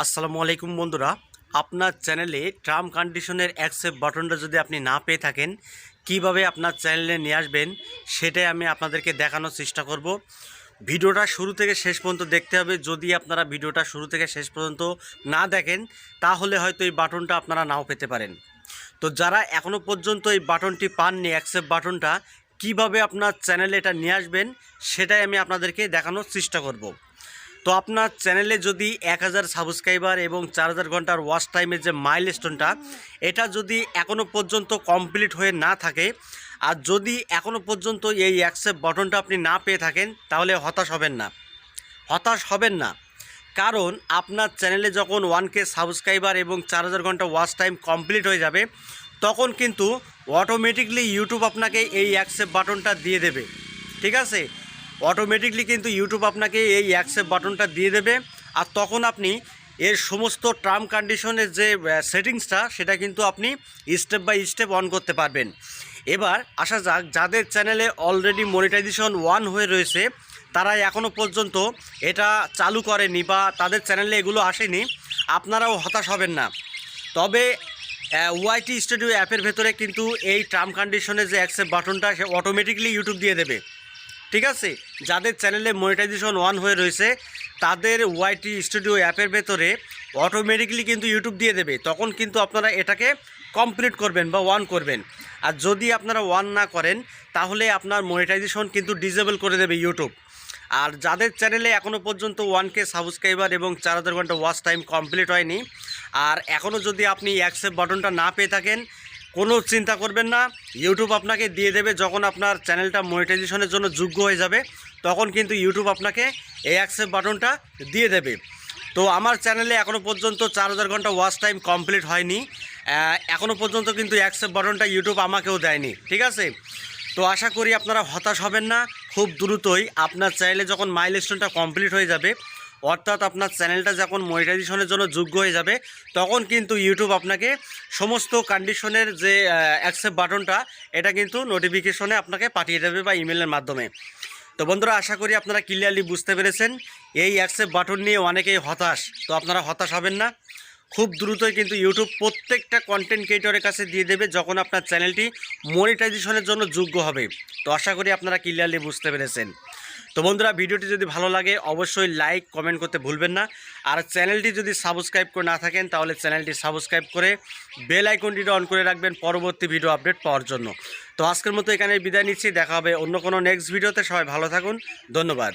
আসসালামু আলাইকুম বন্ধুরা, আপনার চ্যানেলে টার্ম কন্ডিশনের অ্যাকসেপ্ট বাটনটা যদি আপনি না পেয়ে থাকেন, কিভাবে আপনার চ্যানেলে নিয়ে আসবেন সেটাই আমি আপনাদেরকে দেখানোর চেষ্টা করব। ভিডিওটা শুরু থেকে শেষ পর্যন্ত দেখতে হবে। যদি আপনারা ভিডিওটা শুরু থেকে শেষ পর্যন্ত না দেখেন তাহলে হয়তো এই বাটনটা আপনারা নাও পেতে পারেন। তো যারা এখনও পর্যন্ত এই বাটনটি পাননি, অ্যাকসেপ্ট বাটনটা কিভাবে আপনার চ্যানেলে এটা নিয়ে আসবেন সেটাই আমি আপনাদেরকে দেখানোর চেষ্টা করব। তো আপনার চ্যানেলে যদি 1000 সাবস্ক্রাইবার এবং 4000 ঘন্টার ওয়াচ টাইমের যে মাইলস্টোনটা, এটা যদি এখনও পর্যন্ত কমপ্লিট হয়ে না থাকে, আর যদি এখনও পর্যন্ত এই অ্যাকসেপ্ট বাটনটা আপনি না পেয়ে থাকেন, তাহলে হতাশ হবেন না। কারণ আপনার চ্যানেলে যখন 1K সাবস্ক্রাইবার এবং 4000 ঘন্টা ওয়াচ টাইম কমপ্লিট হয়ে যাবে, তখন কিন্তু অটোমেটিকলি ইউটিউব আপনাকে এই অ্যাকসেপ্ট বাটনটা দিয়ে দেবে। ঠিক আছে, অটোমেটিকলি কিন্তু ইউটিউব আপনাকে এই অ্যাকসেপ্ট বাটনটা দিয়ে দেবে। আর তখন আপনি এর সমস্ত টার্ম কন্ডিশনের যে সেটিংসটা, সেটা কিন্তু আপনি স্টেপ বাই স্টেপ অন করতে পারবেন। এবার আসা যাক, যাদের চ্যানেলে অলরেডি মনিটাইজেশন 1 হয়ে রয়েছে, তারা এখনও পর্যন্ত এটা চালু করেনি বা তাদের চ্যানেলে এগুলো আসেনি, আপনারাও হতাশ হবেন না। তবে ওয়াইটি স্টুডিও অ্যাপের ভেতরে কিন্তু এই টার্ম কন্ডিশনের যে অ্যাকসেপ্ট বাটনটা, সে অটোমেটিকলি ইউটিউব দিয়ে দেবে। ঠিক আছে, যাদের চ্যানেলে মনিটাইজেশন 1 হয়ে রয়েছে তাদের ওয়াইটি স্টুডিও অ্যাপের ভেতরে অটোমেটিকলি কিন্তু ইউটিউব দিয়ে দেবে। তখন কিন্তু আপনারা এটাকে কমপ্লিট করবেন বা অন করবেন। আর যদি আপনারা অন না করেন তাহলে আপনার মনিটাইজেশন কিন্তু ডিসেবল করে দেবে ইউটিউব। আর যাদের চ্যানেলে এখনও পর্যন্ত 1K সাবস্ক্রাইবার এবং 4000 ঘন্টা ওয়াচ টাইম কমপ্লিট হয়নি, আর এখনও যদি আপনি অ্যাকসেপ্ট বাটনটা না পেয়ে থাকেন, কোনো চিন্তা করবেন না, ইউটিউব আপনাকে দিয়ে দেবে। যখন আপনার চ্যানেলটা মনিটাইজেশনের জন্য যোগ্য হয়ে যাবে, তখন কিন্তু ইউটিউব আপনাকে এই অ্যাকসেপ্ট বাটনটা দিয়ে দেবে। তো আমার চ্যানেলে এখনও পর্যন্ত 4000 ঘন্টা ওয়াচ টাইম কমপ্লিট হয়নি, এখনও পর্যন্ত কিন্তু অ্যাকসেপ্ট বাটনটা ইউটিউব আমাকেও দেয়নি। ঠিক আছে, তো আশা করি আপনারা হতাশ হবেন না। খুব দ্রুতই আপনার চ্যানেলে যখন মাইলস্টোনটা কমপ্লিট হয়ে যাবে, অর্থাৎ আপনার চ্যানেলটা যখন মনিটাইজেশনের জন্য যোগ্য হয়ে যাবে, তখন কিন্তু ইউটিউব আপনাকে সমস্ত কন্ডিশনের যে অ্যাকসেপ্ট বাটনটা, এটা কিন্তু নোটিফিকেশনে আপনাকে পাঠিয়ে দেবে বা ইমেলের মাধ্যমে। তো বন্ধুরা, আশা করি আপনারা ক্লিয়ারলি বুঝতে পেরেছেন। এই অ্যাকসেপ্ট বাটন নিয়ে অনেকেই হতাশ, তো আপনারা হতাশ হবেন না। খুব দ্রুতই কিন্তু ইউটিউব প্রত্যেকটা কন্টেন্ট ক্রিয়েটরের কাছে দিয়ে দেবে যখন আপনার চ্যানেলটি মনিটাইজেশনের জন্য যোগ্য হবে। তো আশা করি আপনারা ক্লিয়ারলি বুঝতে পেরেছেন। তো বন্ধুরা, ভিডিওটি যদি ভালো লাগে অবশ্যই লাইক কমেন্ট করতে ভুলবেন না। আর চ্যানেলটি যদি সাবস্ক্রাইব করে না থাকেন তাহলে চ্যানেলটি সাবস্ক্রাইব করে বেল আইকনটিটা অন করে রাখবেন পরবর্তী ভিডিও আপডেট পাওয়ার জন্য। তো আজকের মতো এখানে বিদায় নিচ্ছি, দেখা হবে অন্য কোনো নেক্সট ভিডিওতে। সবাই ভালো থাকুন, ধন্যবাদ।